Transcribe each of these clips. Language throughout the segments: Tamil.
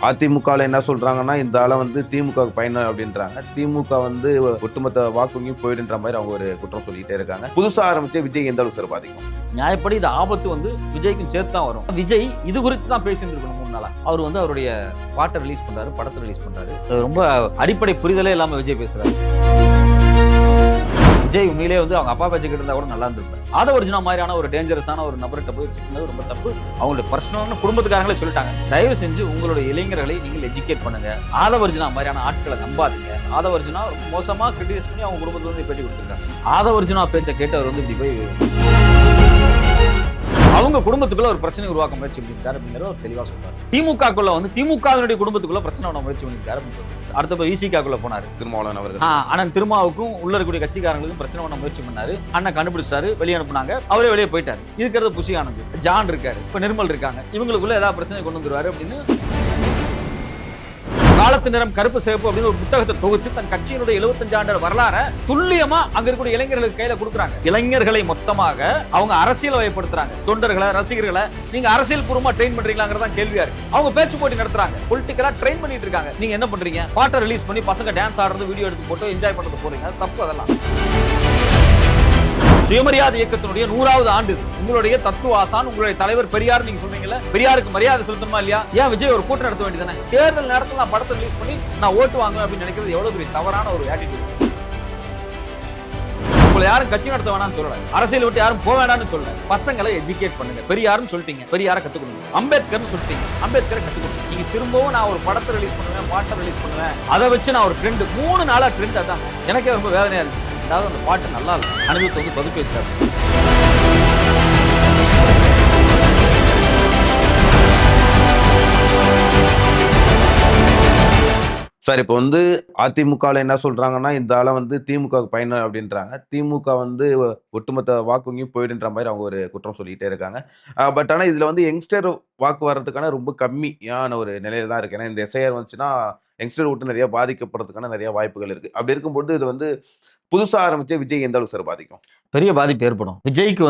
அதிமுகவில் என்ன சொல்றாங்கன்னா, இந்த ஆள திமுகவுக்கு பயணம் அப்படின்றாங்க. திமுக ஒட்டுமொத்த வாக்கு வங்கியும் போயிடுன்ற மாதிரி அவங்க ஒரு குற்றம் சொல்லிட்டே இருக்காங்க. புதுசா ஆரம்பிச்ச விஜய் எந்த அளவுக்கு சார் பாதிக்கும்? நியாயப்படி இது ஆபத்து விஜய்க்கும் சேர்த்து தான் வரும். விஜய் இது குறித்து தான் பேசியிருந்திருக்கணும் 3 நாளா. அவர் அவருடைய பாட்டை ரிலீஸ் பண்றாரு, படத்தை ரிலீஸ் பண்றாரு. ரொம்ப அடிப்படை புரிதலே இல்லாம விஜய் பேசுறாரு. விஜய் உண்மையிலே அவங்க அப்பா பேச்சுக்கிட்டு இருந்தா கூட நல்லா இருந்திருப்பாரு. ஆதவர்ஜுனா மாதிரியான ஒரு டேஞ்சரஸான ஒரு நபர்கிட்ட போய் சிக்கினது ரொம்ப தப்பு. அவங்களுடைய பர்சனலான குடும்பத்துக்காரங்களே சொல்லிட்டாங்க, தயவு செஞ்சு உங்களுடைய இளைஞர்களை நீங்கள் எஜுகேட் பண்ணுங்க. ஆதவர்ஜுனா மாதிரியான ஆட்களை நம்பாதீங்க. ஆதவர்ஜுனா ரொம்ப மோசமா கிரிட்டிசைஸ் பண்ணி அவங்க குடும்பத்துல பேட்டி கொடுத்திருக்காங்க. ஆதவர்ஜுனா பேச்சை கேட்டவர் இப்படி போய் அவங்க குடும்பத்துக்குள்ள ஒரு பிரச்சனை உருவாக்க முயற்சி பண்ணிருக்காரு அப்படிங்கிற ஒரு தெளிவா சொல்றாரு. திமுகக்குள்ள திமுகவினுடைய குடும்பத்துக்குள்ள பிரச்சனை பண்ண முயற்சி பண்ணிருக்காரு அப்படின்னு சொல்றாரு. அடுத்த விசிகாக்குள்ள போனாரு திருமாவளவன் அவர்கள். அண்ணன் திருமாவுக்கும் உள்ள இருக்கக்கூடிய கட்சிக்காரங்களுக்கும் பிரச்சனை பண்ண முயற்சி பண்ணாரு. அண்ணன் கண்டுபிடிச்சாரு, வெளியே அனுப்புனாங்க. அவரே வெளியே போயிட்டாரு. இருக்கிறது புஷி ஆனந்த், ஜான் இருக்காரு, இப்ப நிர்மல் இருக்காங்க. இவங்களுக்குள்ள ஏதாவது பிரச்சனை கொண்டு வந்துருவாரு அப்படின்னு காலத்து நிறம் கருப்பு சிவப்பு அப்படின்னு ஒரு புத்தகத்தை தொகுத்து தன் கட்சியினுடைய 75 ஆண்டு வரலாறு துல்லியமா அங்க இருக்கக்கூடிய இளைஞர்களுக்கு கையில கொடுக்குறாங்க. இளைஞர்களை மொத்தமாக அவங்க அரசியல் வயப்படுத்துறாங்க. தொண்டர்களை, ரசிகர்களை நீங்க அரசியல் பூர்வமா ட்ரெயின் பண்றீங்களாங்கிறதா கேள்வியா இருக்கு. அவங்க பேச்சு போட்டி நடத்துறாங்க, பொலிட்டிக்கலா ட்ரெயின் பண்ணிட்டு இருக்காங்க. நீங்க என்ன பண்றீங்க? பாட்டை ரிலீஸ் பண்ணி பசங்க டான்ஸ் ஆடுறது, வீடியோ எடுத்து போட்டு என்ஜாய் பண்றது போறீங்க. அது தப்பு. அதெல்லாம் சுயமரியாதை இயக்கத்தினுடைய 100வது ஆண்டு. உங்களுடைய தத்துவ ஆசான், உங்களுடைய தலைவர் பெரியார் நீங்க சொல்றீங்கல்ல, பெரியாருக்கு மரியாதை செலுத்தணுமா இல்லையா? ஏன் விஜய் ஒரு கூட்டம் நடத்த வேண்டியதானே? தேர்தல் நேரத்தில் நான் படத்தை ரிலீஸ் பண்ணி நான் ஓட்டு வாங்குவேன் அப்படின்னு நினைக்கிறது எவ்வளவு பெரிய தவறான ஒரு ஆட்டிடியூட். உங்களை யாரும் கட்சி நடத்த வேணாம்னு சொல்லல, அரசியல் விட்டு யாரும் போக வேண்டாம்னு சொல்லல. பசங்களை எஜுகேட் பண்ணுங்க. பெரியாருன்னு சொல்லிட்டீங்க, பெரியாரை கத்துக்கணும். அம்பேத்கர்னு சொல்லிட்டீங்க, அம்பேத்கரை கத்துக்கணும். நீங்க திரும்பவும் நான் ஒரு படத்தை ரிலீஸ் பண்ணுவேன், பாட்டை ரிலீஸ் பண்ணுவேன், அதை வச்சு நான் ஒரு ட்ரெண்ட் 3 நாளா ட்ரெண்ட். அதான் எனக்கே ரொம்ப வேதனையா இருந்துச்சு. அதாவது அந்த பாட்டு நல்லா இல்லை, அனுபவத்தை பதிவு வச்சாரு. சார், இப்போ அதிமுகவில் என்ன சொல்றாங்கன்னா, இந்த ஆள திமுகவுக்கு பயணம் அப்படின்றாங்க. திமுக ஒட்டுமொத்த வாக்கு வங்கியும் போயிடுன்ற மாதிரி அவங்க ஒரு குற்றம் சொல்லிட்டே இருக்காங்க. பட் ஆனா இதுல யங்ஸ்டர் வாக்கு வர்றதுக்கான ரொம்ப கம்மியான ஒரு நிலையில தான் இருக்கு. ஏன்னா இந்த எஸ்ஐஆர் வந்துச்சுன்னா யங்ஸ்டர் ஓட்டு நிறைய பாதிக்கப்படுறதுக்கான நிறைய வாய்ப்புகள் இருக்கு. அப்படி இருக்கும்போது இது புதுசா ஆரம்பிச்ச விஜய் எந்த அளவுக்கு சார் பாதிக்கும்? பெரிய பாதிப்பு ஏற்படும். விஜய்க்கு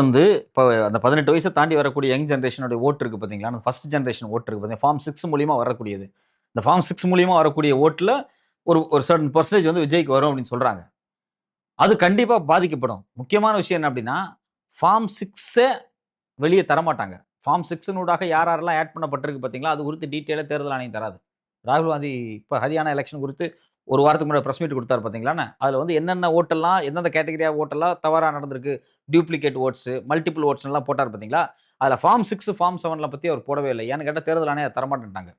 இப்போ அந்த 18 வயசை தாண்டி வரக்கூடிய யங் ஜென்ரேஷனுடைய ஓட்டு இருக்கு பார்த்தீங்களா, அந்த ஃபர்ஸ்ட் ஜென்ரேஷன் ஓட்டு இருக்கு பார்த்தீங்கன்னா, ஃபார்ம் 6 மூலியமா வரக்கூடியது. இந்த ஃபார்ம் 6 மூலியமா வரக்கூடிய ஓட்டுல ஒரு சர்டன் பர்சன்டேஜ் விஜய்க்கு வரும் அப்படின்னு சொல்றாங்க. அது கண்டிப்பா பாதிக்கப்படும். முக்கியமான விஷயம் என்ன அப்படின்னா, ஃபார்ம் 6 வெளியே தரமாட்டாங்க. ஃபார்ம் 6 யார் யாரெல்லாம் ஆட் பண்ணப்பட்டிருக்கு பார்த்தீங்களா, அது குறித்து டீட்டெயிலாக தேர்தல் ஆணையம் தராது. ராகுல் காந்தி இப்போ ஹரியானா எலெக்ஷன் குறித்து ஒரு வாரத்துக்கு முன்னாடி ப்ரெஸ் மீட் கொடுத்தாரு பார்த்தீங்களாண்ணே. அதில் என்னென்ன ஓட்டெல்லாம், எந்தெந்த கேட்டகரியாக ஓட்டெல்லாம் தவறாக நடந்திருக்கு, டியூப்ளிகேட் ஓட்ஸ், மல்டிபிள் ஓட்ஸ்லாம் போட்டார் பார்த்தீங்களா. அதில் ஃபார்ம் 6 ஃபார்ம் 7 பற்றி அவர் போடவே இல்லை. ஏன்னு கேட்டால் தேர்தல் ஆணையம் தரமாட்டேன்ட்டாங்க.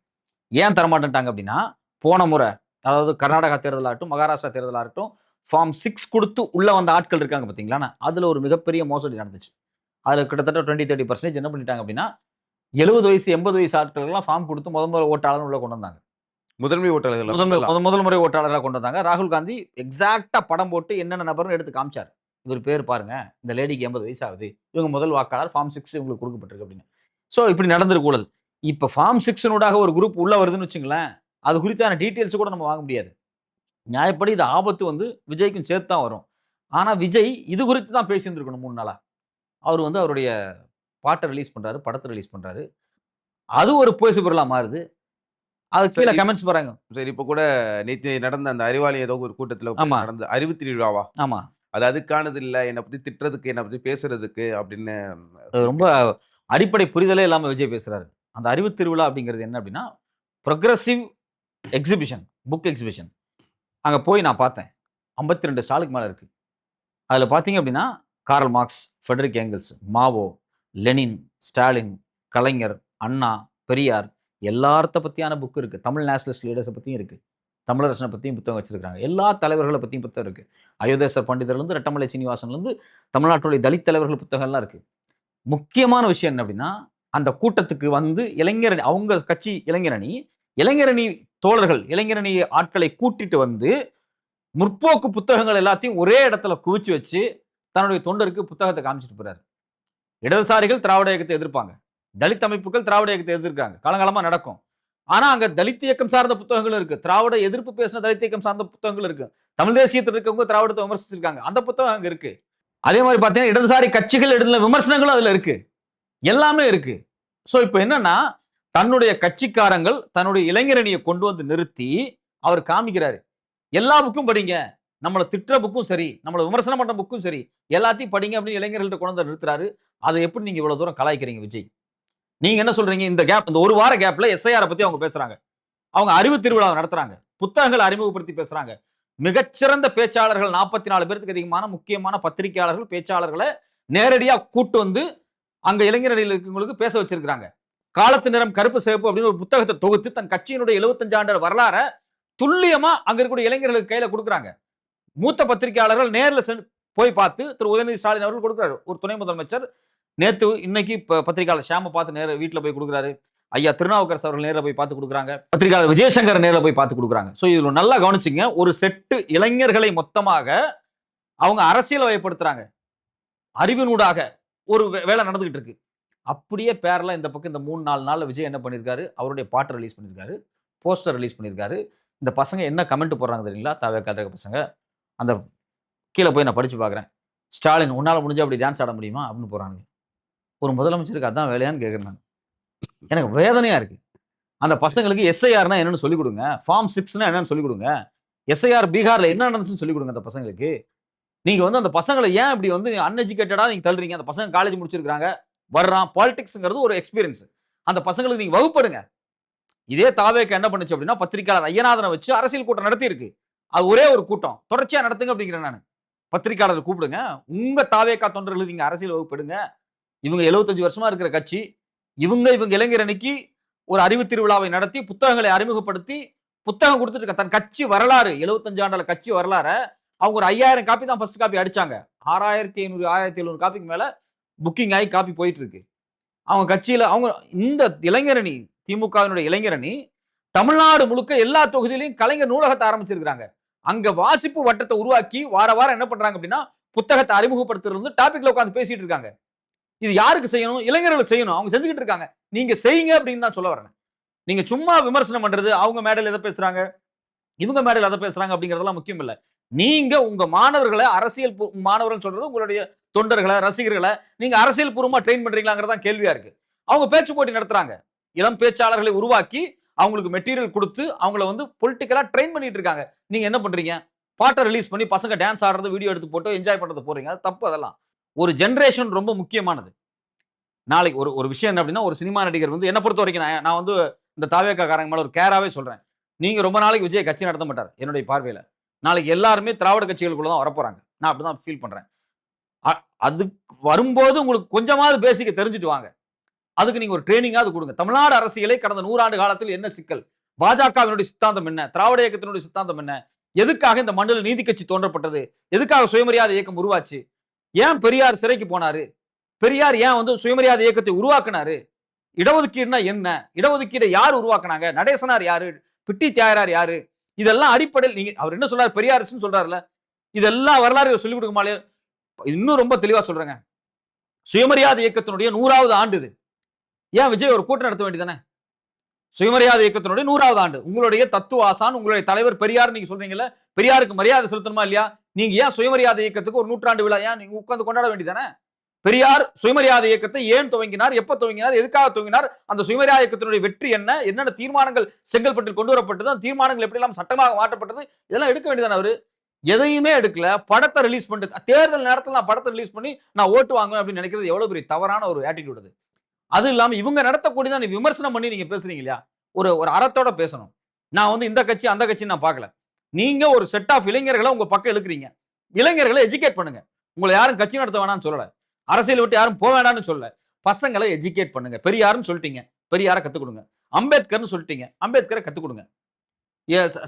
ஏன் தரமாட்டேன்ட்டாங்க அப்படின்னா, போன முறை அதாவது கர்நாடகா தேர்தலாகட்டும், மகாராஷ்டிரா தேர்தலாகட்டும், ஃபார்ம் 6 கொடுத்து உள்ள வந்த ஆட்கள் இருக்காங்க பார்த்தீங்களா, அதில் ஒரு மிகப்பெரிய மோசடி நடந்துச்சு. அதில் கிட்டத்தட்ட 20-30% என்ன பண்ணிட்டாங்க அப்படின்னா, 70 வயசு 80 வயசு ஆட்கள்லாம் ஃபார்ம் கொடுத்து முதல் ஓட்டாளர் உள்ள கொண்டு வந்தாங்க. முதன்மை ஓட்டாளர்கள் முதல் முறை ஓட்டாளராக கொண்டு வந்தாங்க. ராகுல் காந்தி எக்ஸாக்டா படம் போட்டு என்னென்ன நபர்னு எடுத்து காமிச்சார். இவர் பேர் பாருங்க, இந்த லேடிக்கு 80 வயசு ஆகுது, இவங்க முதல் வாக்காளர், ஃபார்ம் 6 இவங்களுக்கு கொடுக்கப்பட்டிருக்கு அப்படின்னு. ஸோ இப்படி நடந்திருக்கு ஊழல். இப்போ ஃபார்ம் 6 ஒரு குரூப் உள்ள வருதுன்னு வச்சுங்களேன், அது குறித்தான டீட்டெயில்ஸ் கூட நம்ம வாங்க முடியாது. நியாயப்படி இது ஆபத்து விஜய்க்கும் சேர்த்து தான் வரும். ஆனா விஜய் இது குறித்து தான் பேசியிருந்திருக்கணும் 3 நாளா. அவர் அவருடைய பாட்டை ரிலீஸ் பண்றாரு, படத்தை ரிலீஸ் பண்றாரு. அது ஒரு பேசு பொருளா மாறுது. அது கீழே கமெண்ட்ஸ் போறாங்க. சரி, இப்போ கூட நேற்று நடந்த அந்த அறிவாலயம் ஏதோ ஒரு கூட்டத்தில் நடந்த அறிவு திருவிழாவா? ஆமா, அது அதுக்கானது இல்லை, என்னை பத்தி திட்டுறதுக்கு, என்னை பத்தி பேசுறதுக்கு அப்படின்னு ரொம்ப அடிப்படை புரிதலே இல்லாம விஜய் பேசுறாரு. அந்த அறிவு திருவிழா அப்படிங்கிறது என்ன அப்படின்னா, ப்ரொக்ரெசிவ் எக்ஸிபிஷன், புக் எக்ஸிபிஷன். அங்க போய் நான் பார்த்தேன். 52 ஸ்டாலுக்கு மேல இருக்கு. அதுல பாத்தீங்க அப்படின்னா, கார்ல் மார்க்ஸ், ஃபெடரிக் ஏங்கல்ஸ், மாவோ, லெனின், ஸ்டாலின், கலைஞர், அண்ணா, பெரியார் எல்லார்த்த பத்தியான புக் இருக்கு. தமிழ் நேஷனலிஸ்ட் லீடர்ஸை பத்தியும் இருக்கு. தமிழரசனை பத்தியும் புத்தகம் வச்சிருக்காங்க. எல்லா தலைவர்களை பத்தியும் புத்தகம் இருக்கு. அயோத்தேஸ்வர் பண்டிதர்லேருந்து ரெட்டமலை சீனிவாசன்லேருந்து தமிழ்நாட்டுடைய தலித் தலைவர்கள் புத்தகம்லாம் இருக்கு. முக்கியமான விஷயம் என்ன அப்படின்னா, அந்த கூட்டத்துக்கு இளைஞரணி, அவங்க கட்சி இளைஞரணி தோழர்கள், இளைஞரணி ஆட்களை கூட்டிட்டு முற்போக்கு புத்தகங்கள் எல்லாத்தையும் ஒரே இடத்துல குவிச்சு வச்சு தன்னுடைய தொண்டருக்கு புத்தகத்தை காமிச்சிட்டு போறாரு. இடதுசாரிகள் திராவிட இயக்கத்தை எதிர்ப்பாங்க, தலித் அமைப்புகள் திராவிட இயக்கத்தை எதிர்க்கிறாங்க, காலங்காலமா நடக்கும். ஆனா அங்க தலித் இயக்கம் சார்ந்த புத்தகங்கள் இருக்கு, திராவிட எதிர்ப்பு பேசின தலித் இயக்கம் சார்ந்த புத்தகங்கள் இருக்கு, தமிழ் தேசியத்தில் இருக்கவங்க திராவிடத்தை விமர்சிச்சிருக்காங்க, அந்த புத்தகம் அங்க இருக்கு. அதே மாதிரி பாத்தீங்கன்னா இடதுசாரி கட்சிகள் எழுதின விமர்சனங்களும் அதுல இருக்கு, எல்லாமே இருக்கு. சோ இப்போ என்னன்னா, தன்னுடைய கட்சிக்காரங்கள் தன்னுடைய இளைஞரணியை கொண்டு வந்து நிறுத்தி அவர் காமிக்கிறாரு. எல்லா புக்கும் படிங்க. நம்மள திட்டுற புக்கும் சரி, நம்மள விமர்சனம் பண்ற புக்கும் சரி, எல்லாத்தையும் படிங்க அப்படின்னு இளைஞர்கள்ட்ட கொண்டு வந்து நிறுத்துறாரு. அதை எப்படி நீங்க இவ்வளவு தூரம் கலாய்க்கிறீங்க விஜய்? நீங்க என்ன சொல்றீங்க? இந்த கேப், இந்த ஒரு வார கேப்ல எஸ்ஐஆர் பத்தி அவங்க பேசுறாங்க. அவங்க அறிவு திருவிழா நடத்துறாங்க. புத்தகங்களை அறிமுகப்படுத்தி பேசுறாங்க. மிகச்சிறந்த பேச்சாளர்கள் 44 பேருக்கு அதிகமான முக்கியமான பத்திரிகையாளர்கள், பேச்சாளர்களை நேரடியா கூட்டு வந்து அங்க இளைஞரணியில் இருக்கவங்களுக்கு பேச வச்சிருக்காங்க. காலத்து நிறம் கருப்பு சிவப்பு அப்படின்னு ஒரு புத்தகத்தை தொகுத்து தன் கட்சியினுடைய 75 ஆண்டு வரலாற துல்லியமா அங்க இருக்கக்கூடிய இளைஞர்களுக்கு கையில கொடுக்குறாங்க. மூத்த பத்திரிகையாளர்கள் நேர்ல போய் பார்த்து திரு உதயநிதி ஸ்டாலின் அவர்கள் கொடுக்குறாரு. ஒரு துணை முதலமைச்சர் நேத்து இன்னைக்கு பத்திரிகையாளர் ஷியாம பார்த்து நேர வீட்டுல போய் கொடுக்குறாரு. ஐயா திருநாவுக்கரசு அவர்கள் நேரில் போய் பார்த்து கொடுக்குறாங்க. பத்திரிகையாளர் விஜயசங்கர் நேரில் போய் பார்த்து கொடுக்குறாங்க. ஸோ இதுல நல்லா கவனிச்சுங்க. ஒரு செட்டு இளைஞர்களை மொத்தமாக அவங்க அரசியல் வயப்படுத்துறாங்க. அறிவினூடாக ஒரு வேலை நடந்துகிட்டு இருக்கு. அப்படியே பேரலா இந்த பக்கம் இந்த 3-4 நாள்ல விஜய் என்ன பண்ணிருக்காரு? அவருடைய பாட்டு ரிலீஸ் பண்ணிருக்காரு. போஸ்டர் ரிலீஸ் பண்ணிருக்காரு. இந்த பசங்க என்ன கமெண்ட் போடுறாங்க தெரியுங்களா? தவேக பசங்க. அந்த கீழ போய் நான் படிச்சு பார்க்குறேன். ஸ்டாலின் உன்னால முடிஞ்சா அப்படி டான்ஸ் ஆட முடியுமா? அப்படின்னு போறானுங்க. ஒரு முதலமைச்சருக்கு அதான் வேலையான்னு கேட்கிறேன் நான். எனக்கு வேதனையா இருக்கு. அந்த பசங்களுக்கு எஸ்ஐஆர்னா என்னன்னு சொல்லிக் கொடுங்க. ஃபார்ம் 6னா என்னன்னு சொல்லிக் கொடுங்க. எஸ்ஐஆர் பீகார்ல என்ன நடந்துச்சுன்னு சொல்லிக் கொடுங்க அந்த பசங்களுக்கு. நீங்க வந்து அந்த பசங்களை ஏன் இப்படி வந்து அன்எஜுகேட்டடா நீங்க தள்ளுறீங்க? அந்த பசங்க காலேஜ் முடிச்சிருக்காங்க. வர்றான். பாலிடிக்ஸ்ங்கிறது ஒரு எக்ஸ்பீரியன்ஸ். அந்த பசங்களுக்கு நீங்க வகுப்படுங்க. இதே தாவேக்கு என்ன பண்ணுச்சு அப்படின்னா, பத்திரிகையாளர் ஐயநாதனை வச்சு அரசியல் கூட்டம் நடத்தி இருக்கு. அது ஒரே ஒரு கூட்டம். தொடர்ச்சியா நடத்துங்க அப்படிங்கிறேன் நானு. பத்திரிகையாளர் கூப்பிடுங்க. உங்க தாவேக்கா தொண்டர்களுக்கு நீங்க அரசியல் வகுப்படுங்க. இவங்க 75 வருஷமா இருக்கிற கட்சி. இவங்க இளைஞர் அணிக்கு ஒரு அறிவு திருவிழாவை நடத்தி புத்தகங்களை அறிமுகப்படுத்தி புத்தகம் கொடுத்துட்டு இருக்க தன் கட்சி வரலாறு 75 ஆண்டுல கட்சி வரலாற அவங்க ஒரு 5000 காப்பி தான் ஃபர்ஸ்ட் காப்பி அடிச்சாங்க. 6500 1700 காப்பிக்கு மேல புக்கிங் ஆகி காப்பி போயிட்டு இருக்கு. அவங்க கட்சியில அவங்க இந்த இளைஞரணி திமுகவினுடைய இளைஞரணி தமிழ்நாடு முழுக்க எல்லா தொகுதியிலையும் கலைஞர் நூலகத்தை ஆரம்பிச்சிருக்காங்க. அங்க வாசிப்பு வட்டத்தை உருவாக்கி வாரம் என்ன பண்றாங்க அப்படின்னா புத்தகத்தை அறிமுகப்படுத்துறது டாபிக்ல உட்கார்ந்து பேசிட்டு இருக்காங்க. இது யாருக்கு செய்யணும்? இளைஞர்கள் செய்யணும். அவங்க செஞ்சுக்கிட்டு இருக்காங்க. நீங்க செய்யுங்க அப்படின்னு தான் சொல்ல வரேன். நீங்க சும்மா விமர்சனம் பண்றது, அவங்க மேடையில் எதை பேசுறாங்க, இவங்க மேடையில் எதை பேசுறாங்க அப்படிங்கறதெல்லாம் முக்கியம் இல்ல. நீங்க உங்க மாணவர்களை அரசியல் மாணவர்கள் சொல்றது உங்களுடைய தொண்டர்களை, ரசிகர்களை நீங்க அரசியல் பூர்வமா ட்ரெயின் பண்றீங்களாங்கிறதா கேள்வியா இருக்கு. அவங்க பேச்சு போட்டி நடத்துறாங்க. இளம் பேச்சாளர்களை உருவாக்கி அவங்களுக்கு மெட்டீரியல் கொடுத்து அவங்கள வந்து பொலிட்டிக்கலா ட்ரெயின் பண்ணிட்டு இருக்காங்க. நீங்க என்ன பண்றீங்க? பாட்டை ரிலீஸ் பண்ணி பசங்க டான்ஸ் ஆடுறது, வீடியோ எடுத்து போட்டு என்ஜாய் பண்றது போறீங்க. அது தப்பு. அதெல்லாம் ஒரு ஜெனரேஷன் ரொம்ப முக்கியமானது. நாளைக்கு ஒரு விஷயம் என்ன அப்படின்னா, ஒரு சினிமா நடிகர் வந்து என்ன பொறுத்த வரைக்கும் நான் வந்து இந்த தாவேக்கா காரங்க மேல ஒரு கேராவே சொல்றேன். நீங்க ரொம்ப நாளைக்கு விஜய் கட்சி நடத்த மாட்டார் என்னுடைய பார்வையில. நாளைக்கு எல்லாருமே திராவிட கட்சிகளுக்குள்ள தான் வரப்போறாங்க. நான் அப்படிதான் ஃபீல் பண்றேன். அது வரும்போது உங்களுக்கு கொஞ்சமாவது பேசிக்க தெரிஞ்சுட்டு வாங்க. அதுக்கு நீங்க ஒரு ட்ரெயினிங்காவது கொடுங்க. தமிழ்நாடு அரசியலை கடந்த 100 ஆண்டு காலத்தில் என்ன சிக்கல்? பாஜகவினுடைய சித்தாந்தம் என்ன? திராவிட இயக்கத்தினுடைய சித்தாந்தம் என்ன? எதுக்காக இந்த மண்டல நீதி கட்சி தோன்றப்பட்டது? எதுக்காக சுயமரியாதை இயக்கம் உருவாச்சு? ஏன் பெரியார் சிறைக்கு போனாரு? பெரியார் ஏன் வந்து சுயமரியாதை இயக்கத்தை உருவாக்குனாரு? இடஒதுக்கீடுனா என்ன? இடஒதுக்கீடை யார் உருவாக்குனாங்க? நடேசனார் யாரு? பிட்டி தியாகரார் யாரு? இதெல்லாம் அடிப்படையில் நீங்க அவர் என்ன சொல்றாரு? பெரியார்னு சொல்றாருல. இதெல்லாம் வரலாறு சொல்லிக் கொடுக்குமாலே. இன்னும் ரொம்ப தெளிவா சொல்றேங்க. சுயமரியாதை இயக்கத்தினுடைய 100வது ஆண்டு இது. ஏன் விஜய் ஒரு கூட்டம் நடத்த வேண்டியதானே? சுயமரியாதை இயக்கத்தினுடைய 100வது ஆண்டு. உங்களுடைய தத்துவ ஆசான், உங்களுடைய தலைவர் பெரியார் நீங்க சொல்றீங்கல்ல, பெரியாருக்கு மரியாதை செலுத்தணுமா இல்லையா? நீங்க ஏன் சுயமரியாதை இயக்கத்துக்கு ஒரு 100ஆண்டு விழா ஏன் நீங்க உட்கார்ந்து கொண்டாட வேண்டியதானே? பெரியார் சுயமரியாதை இயக்கத்தை ஏன் துவங்கினார்? எப்ப துவங்கினார்? எதுக்காக துவங்கினார்? அந்த சுயமரியாதை இயக்கத்தினுடைய வெற்றி என்ன? என்னென்ன தீர்மானங்கள் செங்கல்பட்டில் கொண்டு வரப்பட்டது? அந்த தீர்மானங்கள் எப்படி எல்லாம் சட்டமாக மாற்றப்பட்டது? இதெல்லாம் எடுக்க வேண்டியதானே அவரு? எதையுமே எடுக்கல. படத்தை ரிலீஸ் பண்ணிட்டு தேர்தல் நேரத்தில் நான் படத்தை ரிலீஸ் பண்ணி நான் ஓட்டு வாங்குவேன் அப்படின்னு நினைக்கிறது எவ்வளவு பெரிய தவறான ஒரு ஆட்டிடியூட் அது. அது இல்லாம இவங்க நடத்தக்கூடியதான் விமர்சனம் பண்ணி நீங்க பேசுறீங்க இல்லையா? ஒரு அறத்தோட பேசணும். நான் வந்து இந்த கட்சி அந்த கட்சி நான் பார்க்கல. நீங்க ஒரு செட் ஆஃப் இளைஞர்களை உங்க பக்கம் இழுக்கிறீங்க. இளைஞர்களை எஜுகேட் பண்ணுங்க. உங்களை யாரும் கட்சி நடத்த வேணாம்னு சொல்லல. அரசியல் விட்டு யாரும் போக வேண்டாம்னு சொல்லல. பசங்களை எஜுகேட் பண்ணுங்க. பெரியார்னு சொல்லிட்டீங்க. பெரியாரை கத்துக் கொடுங்க. அம்பேத்கர்னு சொல்லிட்டீங்க. அம்பேத்கரை கத்துக் கொடுங்க.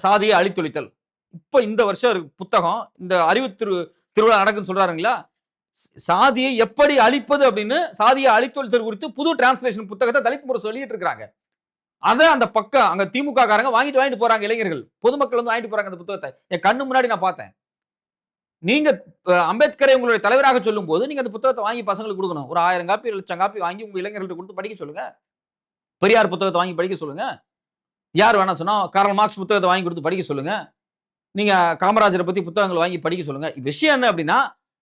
சாதியை அழித்தொழித்தல். இப்ப இந்த வருஷம் புத்தகம் இந்த அறிவு திருவிழா நடக்குன்னு சொல்றாருங்களா? சாதியை எப்படி அழிப்பது அப்படின்னு சாதியை அழித்தொழித்தல் குறித்து புது டிரான்ஸ்லேஷன் புத்தகத்தை தலித் முரசு வெளியிட்டு இருக்காங்க. அத அந்த பக்கம் அங்க திமுக காரங்க வாங்கிட்டு போறாங்க. இளைஞர்கள் பொதுமக்கள் வந்து வாங்கிட்டு போறாங்க அந்த புத்தகத்தை. என் கண்ணு முன்னாடி நான் பார்த்தேன். நீங்க அம்பேத்கரை உங்களுடைய தலைவராக சொல்லும் போது நீங்க அந்த புத்தகத்தை வாங்கி பசங்களுக்கு கொடுக்கணும். ஒரு 1000 காப்பி 1000 காப்பி வாங்கி உங்க இளைஞர்கள்ட்ட கொடுத்து படிக்க சொல்லுங்க. பெரியார் புத்தகத்தை வாங்கி படிக்க சொல்லுங்க. யார் வேணா சொன்னா கார்ல் மார்க்ஸ் புத்தகத்தை வாங்கி கொடுத்து படிக்க சொல்லுங்க. நீங்க காமராஜரை பத்தி புத்தகங்கள் வாங்கி படிக்க சொல்லுங்க. விஷயம் என்ன அப்படின்னா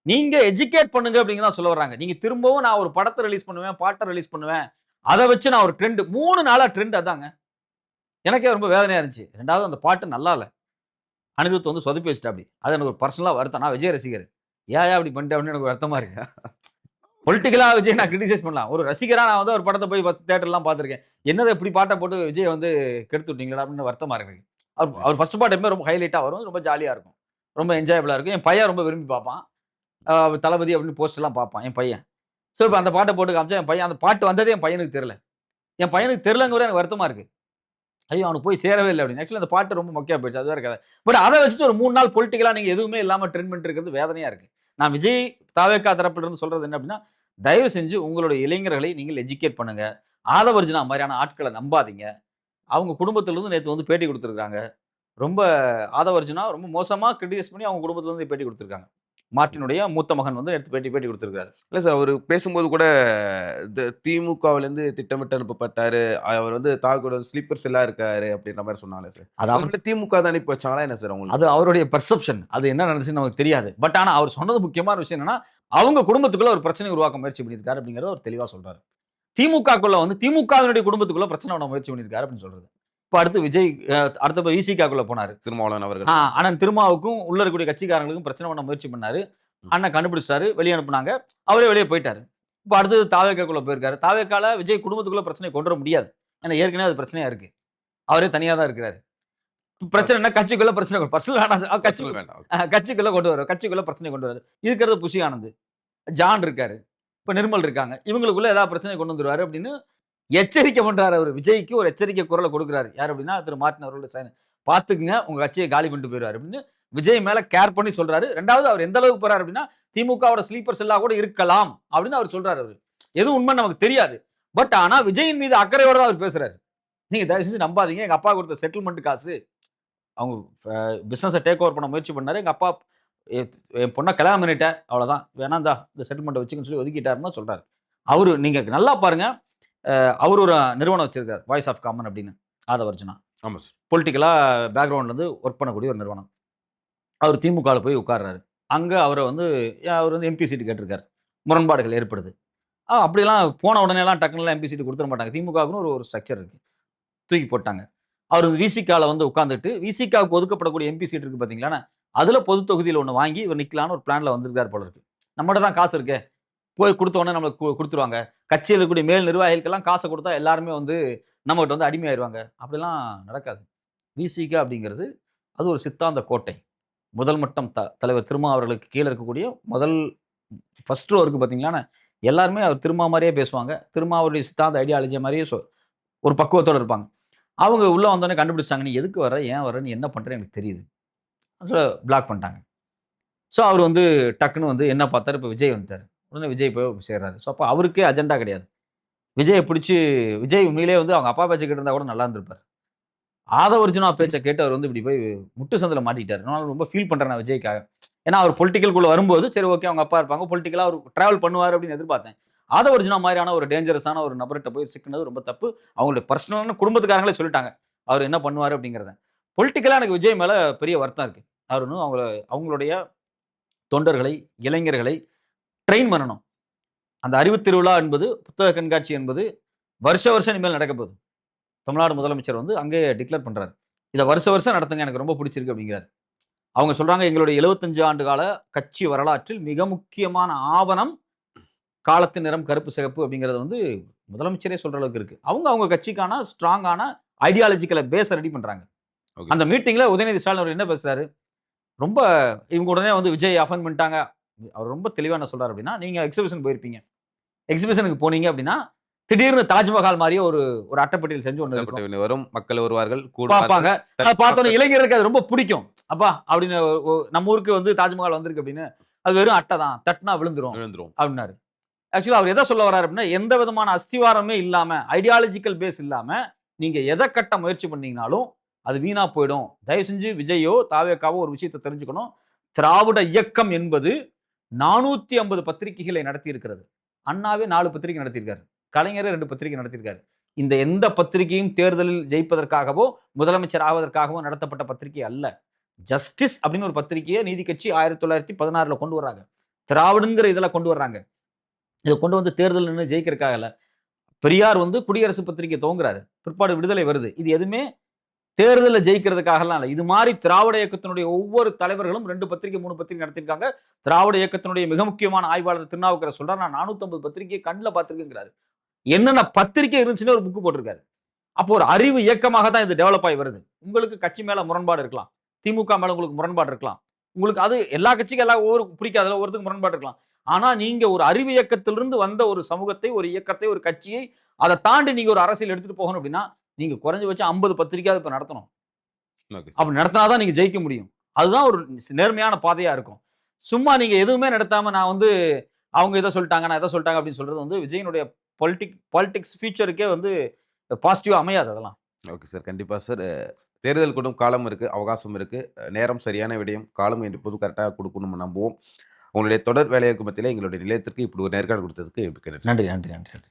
நீங்க எஜுகேட் பண்ணுங்க அப்படிங்கறத சொல்ல வர்றாங்க. நீங்க திரும்பவும் நான் ஒரு படத்தை ரிலீஸ் பண்ணுவேன், பாட்டை ரிலீஸ் பண்ணுவேன், அதை வச்சு நான் ஒரு ட்ரெண்ட் 3 நாளா ட்ரெண்ட் அதாங்க. எனக்கே ரொம்ப வேதனையா இருந்துச்சு. 2வது அந்த பாட்டு நல்லா இல்ல. அனிருத் வந்து சொதப்பி வச்சுட்டாப்டி. அது எனக்கு ஒரு பர்சனலா வருத்தம். நான் விஜய் ரசிகர். ஏன்யா இப்படி பண்ணிட்ட அப்படின்னு எனக்கு வருத்தமா இருக்கு. பொலிட்டிக்கலா விஜய் நான் கிரிட்டிசைஸ் பண்ணலாம். ஒரு ரசிகரா நான் வந்து ஒரு படத்த போய் ஃபர்ஸ்ட் தியேட்டர்லாம் பார்த்துருக்கேன். என்னது இப்படி பாட்ட போட்டு விஜய வந்து கெடுத்து விட்டீங்களேடா அப்படின்னு வருத்தமா இருக்கு எனக்கு. அவர் ஃபர்ஸ்ட் பார்ட் எப்பவுமே ரொம்ப ஹைலைட்டா வரும். ரொம்ப ஜாலியா இருக்கும். ரொம்ப என்ஜாயபிளா இருக்கும். என் பையன் ரொம்ப விரும்பி பார்ப்பான். தளபதி அப்படின்னு போஸ்டர்லாம் பார்ப்பான் என் பையன். ஸோ இப்ப அந்த பாட்ட போட்டு காமிச்சா என் பையன் அந்த பாட்டு வந்ததே என் பையனுக்கு தெரியல. என் பையனுக்கு தெரியலங்கிறது எனக்கு வருத்தமா இருக்கு. ஐயோ! அவனுக்கு போய் சேரவே இல்ல அப்படின்னு. ஆக்சுவலி அந்த பாட்டு ரொம்ப மொக்கையா போயிடுச்சு. அது வேற கதை. பட் அத வச்சுட்டு ஒரு 3 நாள் பொலிட்டிக்கலா நீங்க எதுவுமே இல்லாம ட்ரெண்ட் பண்ணிட்டு இருக்கிறது வேதனையா இருக்கு. நான் விஜய், தாவேகா தரப்புல இருந்து சொல்றது என்ன அப்படின்னா, தயவு செஞ்சு உங்களுடைய இளைஞர்களை நீங்கள் எஜுகேட் பண்ணுங்க. ஆதவர்ஜுனா மாரியான ஆட்கள நம்பாதீங்க. அவங்க குடும்பத்திலிருந்து நேத்து வந்து பேட்டி குடுத்திருக்காங்க. ரொம்ப ஆதவர்ஜுனா ரொம்ப மோசமா கிரிட்டிசைஸ் பண்ணி அவங்க குடும்பத்தில இருந்து பேட்டி குடுத்திருக்காங்க. மார்ட்டினுடைய மூத்த மகன் வந்து எடுத்து பேட்டி குடுத்திருக்காரு. இல்ல சார். அவரு பேசும்போது கூட திமுகவிலேருந்து திட்டமிட்டு அனுப்பப்பட்டாரு. அவர் வந்து கூட ஸ்லீப்பர் செல்லா இருக்காரு அப்படின்ற மாரி சொன்னாங்களே சார். அது ஒருவேளை திமுக தான் அனுப்பி வச்சாங்களா என்ன சார் அவங்களுக்கு? அது அவருடைய பெர்செப்ஷன். அது என்ன நடந்துச்சுன்னு நமக்கு தெரியாது. பட் ஆனா அவர் சொன்னது முக்கியமான விஷயம் என்னன்னா, அவங்க குடும்பத்துக்குள்ள ஒரு பிரச்சனை உருவாக்க முயற்சி பண்ணியிருக்காரு அப்படிங்கிறத அவர் தெளிவா சொல்றாரு. திமுகக்குள்ள வந்து திமுகவினுடைய குடும்பத்துக்குள்ள பிரச்சனை பண்ண முயற்சி பண்ணியிருக்காரு அப்படின்னு சொல்றது. இப்ப அடுத்து விஜய் அடுத்து விசிகாக்குள்ள போனாரு. திருமாவளவன் அவர்கள். அண்ணன் திருமாவுக்கும் உள்ள இருக்கக்கூடிய கட்சிக்காரங்களுக்கும் பிரச்சனை பண்ண முயற்சி பண்ணாரு. ம். அண்ணன் கண்டுபிடிச்சிட்டாரு. வெளிய அனுப்புனாங்க. அவரே வெளிய போயிட்டாரு. இப்ப அடுத்தது தாவேகாக்குள்ள போயிருக்காரு. தாவேகால விஜய் குடும்பத்துக்குள்ள பிரச்சனைய கொண்டு வர முடியாது. ஏன்னா ஏற்கனவே அது பிரச்சனையா இருக்கு. அவரே தனியா தான் இருக்கிறாரு. பிரச்சனைன்னா கட்சிக்குள்ள பிரச்சனை பர்சனல் ஆனா பர்சனல் வேண்டாம். கட்சிக்குள்ள கொண்டு வரும். கட்சிக்குள்ள பிரச்சனை கொண்டு வராரு. இருக்கிறது புஷி ஆனந்த். ஜான் இருக்காரு. இப்ப நிர்மல் இருக்காங்க. இவங்களுக்குள்ள ஏதாவது பிரச்சனை கொண்டு வந்துருவாரு அப்படின்னு எச்சரிக்கை பண்றாரு அவரு. விஜய்க்கு ஒரு எச்சரிக்கை குரல கொடுக்குறாரு. யார் அப்படின்னா திரு மார்ட்டின் அவர்கள் பாத்துக்குங்க உங்க கட்சியை காலி பண்ணிட்டு போயிருவாரு அப்படின்னு விஜய் மேல கேர் பண்ணி சொல்றாரு. 2வது அவர் எந்த அளவுக்கு போறாரு அப்படின்னா திமுகவோட ஸ்லீப்பர் செல்லா கூட இருக்கலாம் அப்படின்னு அவர் சொல்றாரு அவரு. எதுவும் உண்மை நமக்கு தெரியாது. பட் ஆனா விஜயின் மீது அக்கறையோட தான் அவர் பேசுறாரு. நீங்க தயவு செஞ்சு நம்பாதீங்க. எங்க அப்பா கொடுத்த செட்டில்மெண்ட் காசு அவங்க பிசினஸ டேக் ஓவர் பண்ண முயற்சி பண்ணாரு. எங்க அப்பா எ என் பொண்ண கல்யாணம் பண்ணிட்டேன். அவ்வளவுதான். வேணா இந்த செட்டில்மெண்ட்ட வச்சுக்கன்னு சொல்லி ஒதுக்கிட்டாருன்னு தான் சொல்றாரு. அவரு நீங்க நல்லா பாருங்க. அவரு ஒரு நிறுவனம் வச்சிருக்காரு. வாய்ஸ் ஆஃப் காமன் அப்படின்னு. ஆதவர்ஜுனா. ஆமா சார். பொலிட்டிக்கலா பேக்கிரவுண்ட்ல இருந்து ஒர்க் பண்ணக்கூடிய ஒரு நிறுவனம். அவர் திமுகல போய் உட்கார்றாரு. அங்க அவர வந்து அவர் வந்து எம்பி சீட் கேட்டிருக்காரு. முரண்பாடுகள் ஏற்படுது. அப்படிலாம் போன உடனேலாம் டக்குனுலாம் எம்பி சீட் குடுத்துற மாட்டாங்க. திமுகவுக்குன்னு ஒரு ஒரு ஸ்ட்ரக்சர் இருக்கு. தூக்கி போட்டாங்க. அவரு விசிகால வந்து உட்கார்ந்துட்டு, விசிகாவுக்கு ஒதுக்கப்படக்கூடிய எம்பி சீட் இருக்கு பார்த்தீங்களா, அதுல பொது தொகுதியில ஒண்ணு வாங்கி இவர் நிக்கலான்னு ஒரு பிளான்ல வந்திருக்காரு போல இருக்கு. நம்மட்ட தான் காசு இருக்கே. போய் குடுத்த உடனே நம்மளுக்கு குடுத்துருவாங்க. கட்சியில இருக்கக்கூடிய மேல் நிர்வாகிகளுக்கெல்லாம் காச குடுத்தா எல்லாருமே வந்து நம்மகிட்ட வந்து அடிமையாயிருவாங்க. அப்படிலாம் நடக்காது. விசிக அப்படிங்கிறது அது ஒரு சித்தாந்த கோட்டை. முதல் மட்டம் தலைவர் திருமா அவர்களுக்கு கீழ இருக்கக்கூடிய முதல் ஃபர்ஸ்ட் ரோ இருக்கு பார்த்தீங்களா, எல்லாருமே அவர் திருமா மாரியே பேசுவாங்க. திருமா அவருடைய சித்தாந்த ஐடியாலஜி மாரியே ஒரு பக்குவத்தோட இருப்பாங்க. அவங்க உள்ள வந்தோனே கண்டுபிடிச்சுட்டாங்க. நீ எதுக்கு வர்ற? ஏன் வர்ற? நீ என்ன பண்றன்னு எனக்கு தெரியுது. ஸோ பிளாக் பண்ணிட்டாங்க. ஸோ அவர் வந்து டக்குன்னு வந்து என்ன பார்த்தாரு, இப்ப விஜய் வந்துட்டாரு. உடனே விஜய் போய் சேர்றாரு. ஸோ அப்ப அவருக்கே அஜெண்டா கிடையாது. விஜய பிடிச்சு விஜய் உண்மையிலேயே வந்து அவங்க அப்பா பேச்ச கேட்டிருந்தா கூட நல்லா இருந்திருப்பாரு. ஆதவர்ஜுனா பேச்ச கேட்டு அவர் வந்து இப்படி போய் முட்டு சந்துல மாட்டிக்கிட்டாரு. நான் ரொம்ப ஃபீல் பண்றேன் நான் விஜய்க்காக. ஏன்னா அவர் பொலிட்டிக்கல்குள்ள வரும்போது சரி ஓகே அவங்க அப்பா இருப்பாங்க. பொலிட்டிக்கலா அவர் டிராவல் பண்ணுவாரு அப்படின்னு எதிர்பார்த்தேன். ஆதவர்ஜுனா மாதிரியான ஒரு டேஞ்சரஸான ஒரு நபர்ட்ட போய் சிக்கினது ரொம்ப தப்பு. அவங்களுடைய பர்சனலான குடும்பத்துக்காரங்களே சொல்லிட்டாங்க. அவர் என்ன பண்ணுவாரு அப்படிங்கிறத. பொலிட்டிக்கலா எனக்கு விஜய் மேல பெரிய வருத்தம் இருக்கு. அவர் இன்னும் அவங்களுடைய தொண்டர்களை, இளைஞர்களை ட்ரெயின் பண்ணணும். அந்த அறிவு திருவிழா என்பது, புத்தக கண்காட்சி என்பது வருஷம் இனிமேல் நடக்க போகுது. தமிழ்நாடு முதலமைச்சர் வந்து அங்கேயே டிக்ளேர் பண்றாரு. இத வருஷம் நடத்துங்க எனக்கு ரொம்ப பிடிச்சிருக்கு அப்படிங்கிறாரு. அவங்க சொல்றாங்க எங்களுடைய 75 ஆண்டு கால கட்சி வரலாற்றில் மிக முக்கியமான ஆவணம் காலத்தின் நிறம் கருப்பு சிகப்பு அப்படிங்கிறது வந்து முதலமைச்சரே சொல்ற அளவுக்கு இருக்கு. அவங்க கட்சிக்கான ஸ்ட்ராங்கான ஐடியாலஜிக்கல் பேஸ ரெடி பண்றாங்க. ஓகே. அந்த மீட்டிங்ல உதயநிதி ஸ்டாலின் அவர் என்ன பேசுறாரு? ரொம்ப இவங்க உடனே வந்து விஜய் அஃபெண்ட் பண்ணிட்டாங்க. அவர் ரொம்ப தெளிவா என்ன சொல்றாரு அப்படின்னா, நீங்க எக்ஸிபிஷன் போயிருப்பீங்க. எக்ஸிபிஷனுக்கு போனீங்க அப்படின்னா, திடீர்னு தாஜ்மஹால் மாரியே ஒரு ஒரு அட்டைப்பெட்டியில் செஞ்சு ஒண்ணு இருக்கும். வரும். மக்கள் வருவார்கள். பார்ப்பாங்க. அத பார்த்தோனே இளைஞருக்கு அது ரொம்ப பிடிக்கும். அப்பா அப்படின்னு நம்ம ஊருக்கு வந்து தாஜ்மஹால் வந்திருக்கு அப்படின்னு. அது வெறும் அட்டை தான். தட்டுனா விழுந்துரும் விழுந்துரும். அப்படின்னாரு. ஆக்சுவலா அவர் எத சொல்ல வர்றாரு அப்படின்னா, எந்த விதமான அஸ்திவாரமே இல்லாம, ஐடியாலஜிக்கல் பேஸ் இல்லாம, நீங்க எத கட்ட முயற்சி பண்ணீங்கனாலும், அது வீணா போயிடும். தயவு செஞ்சு விஜயோ, தாவேகாவோ ஒரு விஷயத்த தெரிஞ்சுக்கணும். திராவிட இயக்கம் என்பது 450 பத்திரிகைகளை நடத்தி இருக்கிறது. அண்ணாவே 4 பத்திரிகை நடத்தியிருக்காரு. கலைஞரே 2 பத்திரிகை நடத்தியிருக்காரு. இந்த எந்த பத்திரிகையும் தேர்தலில் ஜெயிப்பதற்காகவோ, முதலமைச்சர் ஆவதற்காகவோ நடத்தப்பட்ட பத்திரிகை அல்ல. ஜஸ்டிஸ் அப்படின்னு ஒரு பத்திரிகையை நீதி கட்சி 1916ல கொண்டு வர்றாங்க. திராவிடன்ங்கிற இதுல கொண்டு வர்றாங்க. இத கொண்டு வந்து தேர்தல் நின்னு ஜெயிக்கிறதுக்காக இல்ல. பெரியார் வந்து குடியரசு பத்திரிகை துவங்குறாரு, பிற்பாடு விடுதலை வருது. இது எதுவுமே தேர்தலில் ஜெயிக்கிறதுக்காகலாம் இல்லை. இது மாதிரி திராவிட இயக்கத்தினுடைய ஒவ்வொரு தலைவர்களும் 2 பத்திரிகை 3 பத்திரிகை நடத்திருக்காங்க. திராவிட இயக்கத்தினுடைய மிக முக்கியமான ஆய்வாளர் திருநாவுக்கரசர் சொல்றாரு, நான் 450 பத்திரிகையை கண்ணில் பார்த்திருக்கேங்கிறாரு. என்னென்ன பத்திரிகை இருந்துச்சுன்னு ஒரு புக் போட்டிருக்காரு. அப்போ ஒரு அறிவு இயக்கமாக தான் இது டெவலப் ஆகி வருது. உங்களுக்கு கட்சி மேல முரண்பாடு இருக்கலாம், திமுக மேல உங்களுக்கு முரண்பாடு இருக்கலாம், உங்களுக்கு அது எல்லா கட்சிக்கும் எல்லா ஒவ்வொரு பிடிக்காதுல ஒருத்தருக்கு முரண்பாடு இருக்கலாம். ஆனா நீங்க ஒரு அறிவு இயக்கத்திலிருந்து வந்த ஒரு சமூகத்தை, ஒரு இயக்கத்தை, ஒரு கட்சியை அதை தாண்டி நீங்க ஒரு அரசியல் எடுத்துட்டு போகணும் அப்படின்னா நீங்க குறைஞ்சபட்சம் 50 பத்திரிகையாவது இப்ப நடத்தணும். Okay sir. அப்படி நடத்தினாதான் நீங்க ஜெயிக்க முடியும். அதுதான் ஒரு நேர்மையான பாதையா இருக்கும். சும்மா நீங்க எதுவுமே நடத்தாம நான் வந்து அவங்க இதை சொல்லிட்டாங்க, நான் இதை சொல்லிட்டாங்க அப்படின்னு சொல்றது வந்து விஜயனுடைய பாலிடிக்ஸ் ஃபியூச்சருக்கே வந்து பாசிட்டிவா அமையாது அதெல்லாம். Okay sir. கண்டிப்பா சார். தேர்தல் கூடும் காலம் இருக்கு, அவகாசம் இருக்கு. நேரம் சரியான விடயம், காலம் எப்போதும் கரெக்ட்டா குடுக்கணும்னு நம்புவோம். உங்களுடைய தொடர் வேலைகளுக்கு மத்தியில எங்களுடைய நிலையத்திற்கு இப்படி ஒரு நேர்காணல் கொடுத்ததுக்கு மிக்க நன்றி. நன்றி, நன்றி, நன்றி.